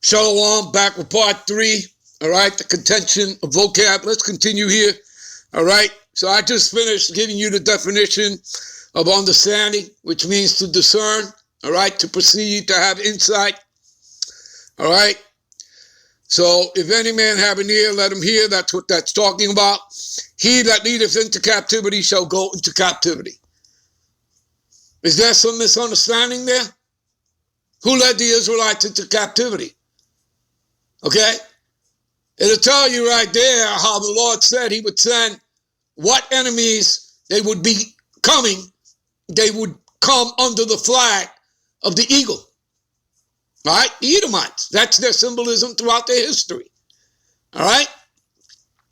Shalom, back with part 3. All right, the contention of vocab. Let's continue here. All right, so I just finished giving you the definition of understanding, which means to discern. All right, to perceive, to have insight. All right, so if any man have an ear, let him hear. That's what that's talking about. He that leadeth into captivity shall go into captivity. Is there some misunderstanding there? Who led the Israelites into captivity? Okay? It'll tell you right there how the Lord said he would send what enemies they would be coming. They would come under the flag of the eagle. All right? The Edomites. That's their symbolism throughout their history. All right?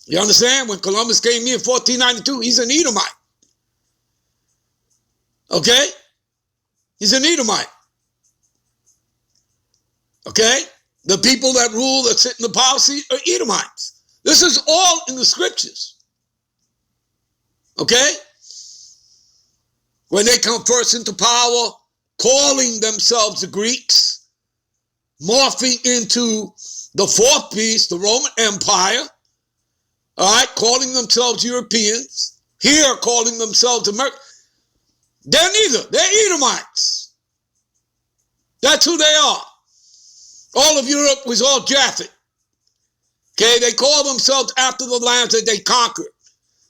You understand? When Columbus came here in 1492, he's an Edomite. Okay? He's an Edomite. Okay? The people that rule, that sit in the power seat are Edomites. This is all in the scriptures. Okay? When they come first into power, calling themselves the Greeks, morphing into the fourth beast, the Roman Empire, all right, calling themselves Europeans, here calling themselves Americans. They're neither. They're Edomites. That's who they are. All of Europe was all Japhet. Okay, they call themselves after the lands that they conquered.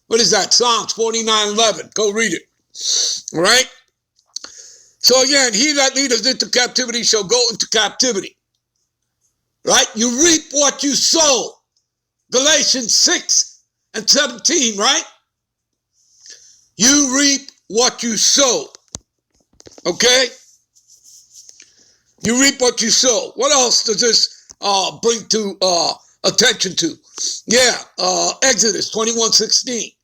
What is that? Psalms 49:11. Go read it. All right? So again, he that leadeth into captivity shall go into captivity. Right? You reap what you sow. Galatians 6:17, right? You reap what you sow. Okay? You reap what you sow. What else does this bring to attention to? Yeah, Exodus 21:16.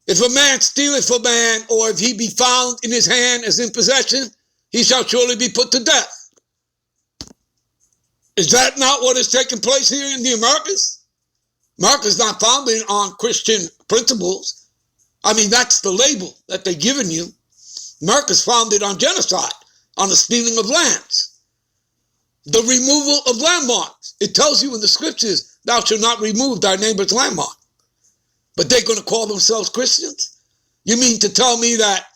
If a man stealeth a man, or if he be found in his hand as in possession, he shall surely be put to death. Is that not what is taking place here in the Americas? America's not founded on Christian principles. I mean, that's the label that they're giving you. America's founded on genocide, on the stealing of lands, the removal of landmarks. It tells you in the scriptures, thou shalt not remove thy neighbor's landmark. But they're going to call themselves Christians? You mean to tell me that,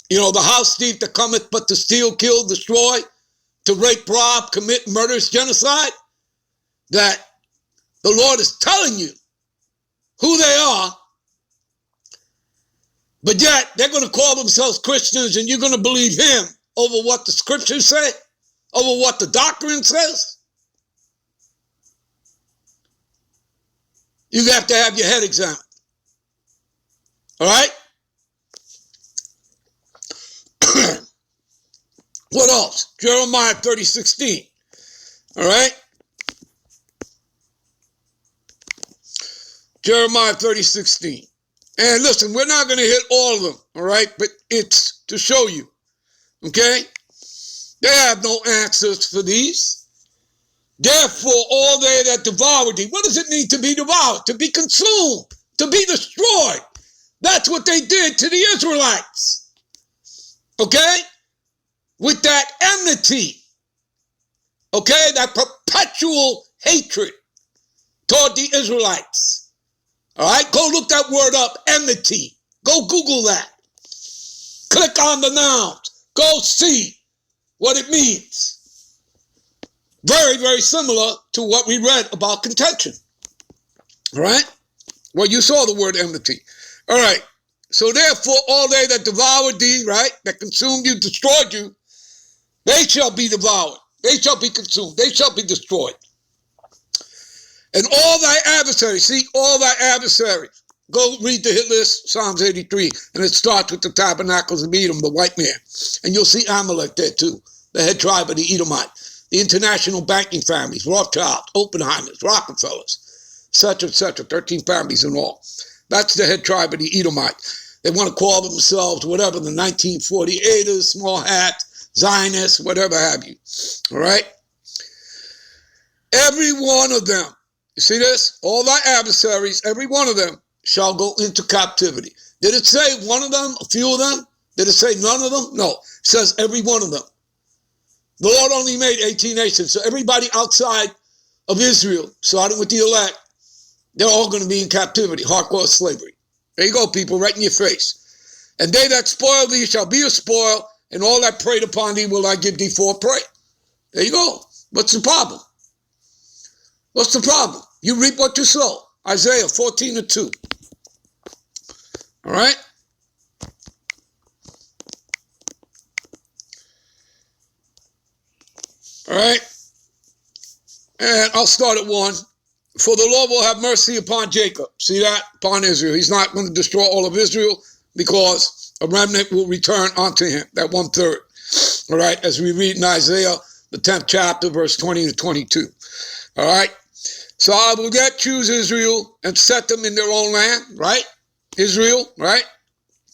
the house thief that cometh but to steal, kill, destroy, to rape, rob, commit murderous genocide, that the Lord is telling you who they are, but yet they're going to call themselves Christians and you're going to believe him over what the scriptures say, over what the doctrine says? You have to have your head examined. All right? What else? Jeremiah 30:16. All right? Jeremiah 30:16. And listen, we're not going to hit all of them, all right? But it's to show you, okay? They have no answers for these. Therefore, all they that devour thee. What does it mean to be devoured? To be consumed, to be destroyed. That's what they did to the Israelites. Okay? With that enmity. Okay? That perpetual hatred toward the Israelites. All right? Go look that word up, enmity. Go Google that. Click on the nouns. Go see what it means. Very, very similar to what we read about contention. All right? Well, you saw the word enmity. All right. So therefore, all they that devoured thee, right, that consumed you, destroyed you, they shall be devoured. They shall be consumed. They shall be destroyed. And all thy adversaries, see, all thy adversaries. Go read the hit list, Psalms 83, and it starts with the tabernacles of Edom, the white man. And you'll see Amalek there too, the head tribe of the Edomite, the international banking families, Rothschild, Oppenheimers, Rockefellers, etc., 13 families in all. That's the head tribe of the Edomite. They want to call themselves whatever, the 1948ers, small hats, Zionists, whatever have you. All right? Every one of them, you see this? All thy adversaries, every one of them shall go into captivity. Did it say one of them, a few of them? Did it say none of them? No. It says every one of them. The Lord only made 18 nations. So everybody outside of Israel, starting with the elect, they're all going to be in captivity, hardcore slavery. There you go, people, right in your face. And they that spoil thee shall be a spoil, and all that preyed upon thee will I give thee for a prey. There you go. What's the problem? What's the problem? You reap what you sow. Isaiah 14:2. All right? All right? And I'll start at 1. For the Lord will have mercy upon Jacob. See that? Upon Israel. He's not going to destroy all of Israel because a remnant will return unto him, that 1/3. All right? As we read in Isaiah, the 10th chapter, verse 20 to 22. All right? So I will choose Israel and set them in their own land, right? Israel, right?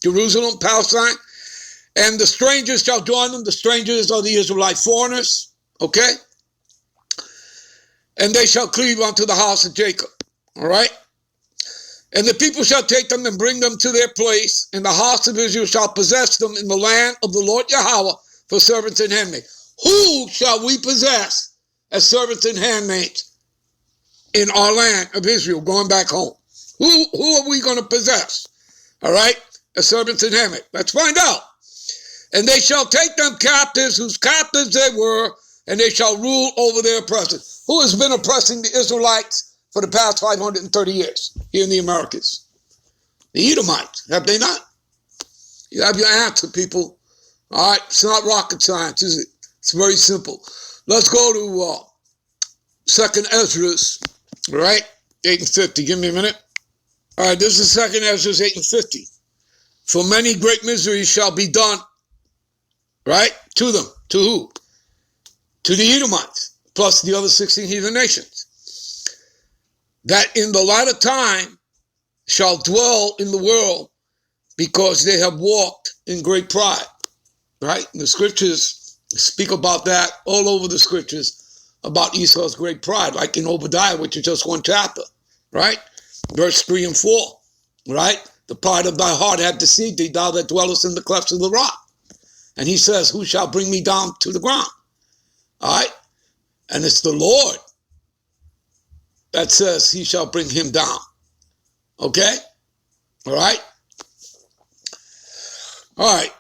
Jerusalem, Palestine. And the strangers shall join them. The strangers are the Israelite foreigners, okay? And they shall cleave unto the house of Jacob, all right? And the people shall take them and bring them to their place, and the house of Israel shall possess them in the land of the Lord Yahweh for servants and handmaids. Who shall we possess as servants and handmaids in our land of Israel going back home? Who are we going to possess, all right, as servants and handmaids? Let's find out. And they shall take them captives, whose captives they were, and they shall rule over their oppressors. Who has been oppressing the Israelites for the past 530 years here in the Americas? The Edomites, have they not? You have your answer, people. All right, it's not rocket science, is it? It's very simple. Let's go to 2nd Ezra, all right, 8 and 50. Give me a minute. All right, this is 2nd Ezra 8 and 50. For many great miseries shall be done, right, to them. To who? To the Edomites, plus the other 16 heathen nations, that in the latter time shall dwell in the world because they have walked in great pride, right? And the scriptures speak about that all over the scriptures, about Esau's great pride, like in Obadiah, which is just one chapter, right? Verse 3 and 4, right? The pride of thy heart hath deceived thee, thou that dwellest in the clefts of the rock. And he says, who shall bring me down to the ground? All right? And it's the Lord that says he shall bring him down. Okay? All right? All right.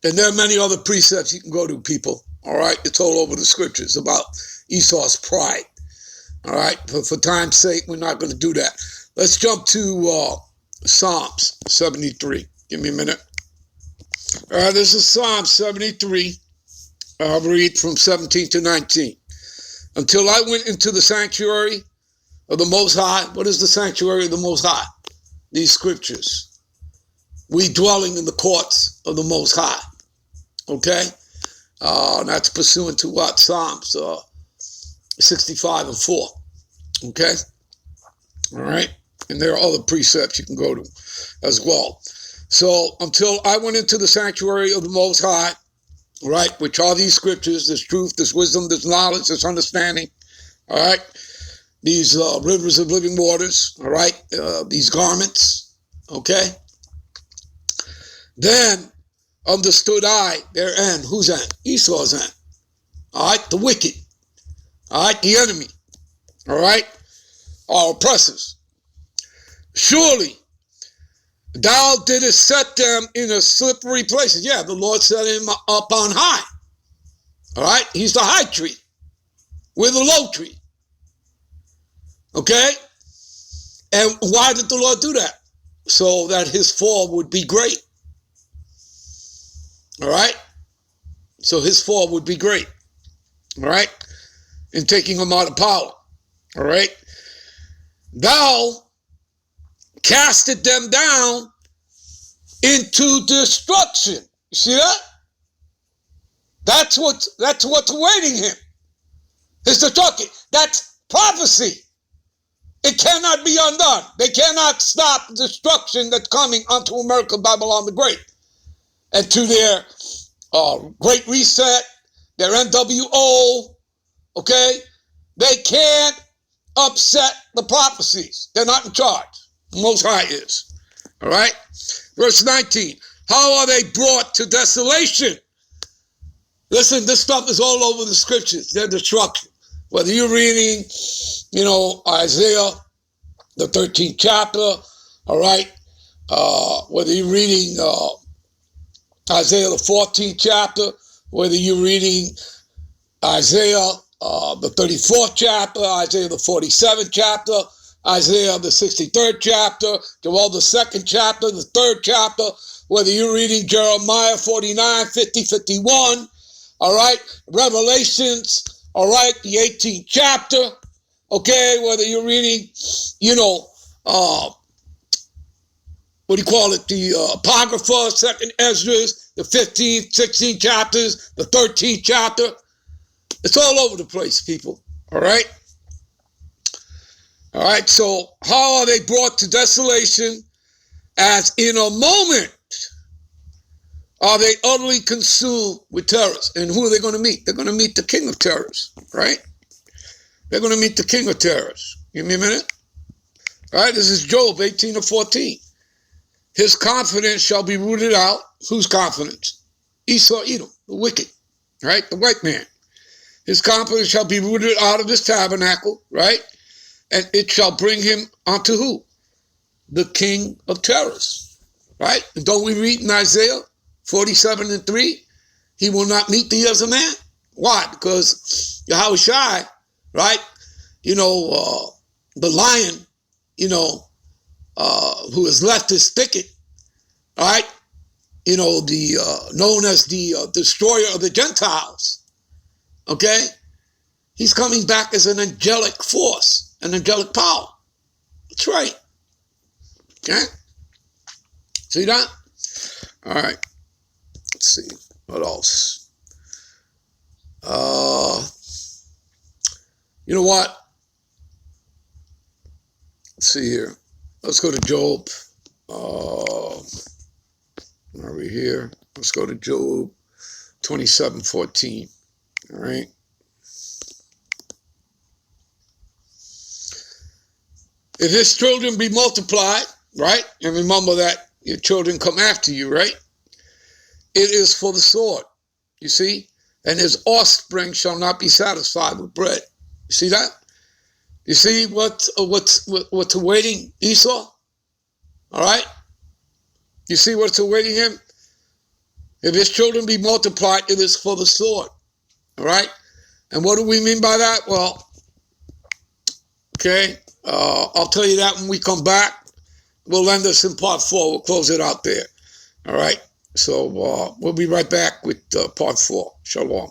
And there are many other precepts you can go to, people. All right? It's all over the scriptures about Esau's pride. All right? For time's sake, we're not going to do that. Let's jump to Psalms 73. Give me a minute. All right, this is Psalm 73. I'll read from 17 to 19. Until I went into the sanctuary of the Most High. What is the sanctuary of the Most High? These scriptures. We dwelling in the courts of the Most High. Okay? That's pursuant to what? Psalms 65 and 4. Okay? All right? And there are other precepts you can go to as well. So, until I went into the sanctuary of the Most High, right, which are these scriptures, this truth, this wisdom, this knowledge, this understanding, all right, these rivers of living waters, all right, these garments, okay, then understood I their end. Whose end? Esau's end. All right, the wicked, all right, the enemy, all right, our oppressors. Surely thou didst set them in a slippery place. Yeah, the Lord set him up on high. All right? He's the high tree. We're the low tree. Okay? And why did the Lord do that? So that his fall would be great. All right? So his fall would be great. All right? In taking him out of power. All right? Thou casted them down into destruction. You see that? That's what's awaiting him. His destruction. That's prophecy. It cannot be undone. They cannot stop the destruction that's coming unto America, Babylon the Great, and to their Great Reset, their NWO. Okay, they can't upset the prophecies. They're not in charge. Most High is. All right? Verse 19. How are they brought to desolation? Listen, this stuff is all over the scriptures. They're destruction. Whether you're reading, Isaiah, the 13th chapter, all right? Whether you're reading Isaiah, the 14th chapter, whether you're reading Isaiah, the 34th chapter, Isaiah, the 47th chapter, Isaiah, the 63rd chapter, Joel, the 2nd chapter, the 3rd chapter, whether you're reading Jeremiah 49, 50, 51, all right, Revelations, all right, the 18th chapter, okay, whether you're reading, the Apocrypha, 2nd Esdras, the 15th, 16th chapters, the 13th chapter. It's all over the place, people, all right? All right, so how are they brought to desolation? As in a moment are they utterly consumed with terrors. And who are they going to meet? They're going to meet the king of terrors, right? They're going to meet the king of terrors. Give me a minute. All right, this is Job 18-14. His confidence shall be rooted out. Whose confidence? Esau, Edom, the wicked, right? The white man. His confidence shall be rooted out of his tabernacle, right? And it shall bring him unto who? The king of terrors, right? And don't we read in Isaiah 47:3? He will not meet thee as a man. Why? Because Yahushua, right? The lion, who has left his thicket, right? Known as the destroyer of the Gentiles. Okay? He's coming back as an angelic force, an angelic power. That's right. Okay? See that? All right. Let's see. What else? You know what? Let's see here. Let's go to Job. Are we here? Let's go to Job 27:14. All right. If his children be multiplied, right? And remember that your children come after you, right? It is for the sword, you see? And his offspring shall not be satisfied with bread. You see that? You see what's awaiting Esau? All right? You see what's awaiting him? If his children be multiplied, it is for the sword. All right? And what do we mean by that? Well, okay, I'll tell you that when we come back. We'll end this in part 4. We'll close it out there. All right? So we'll be right back with part 4. Shalom.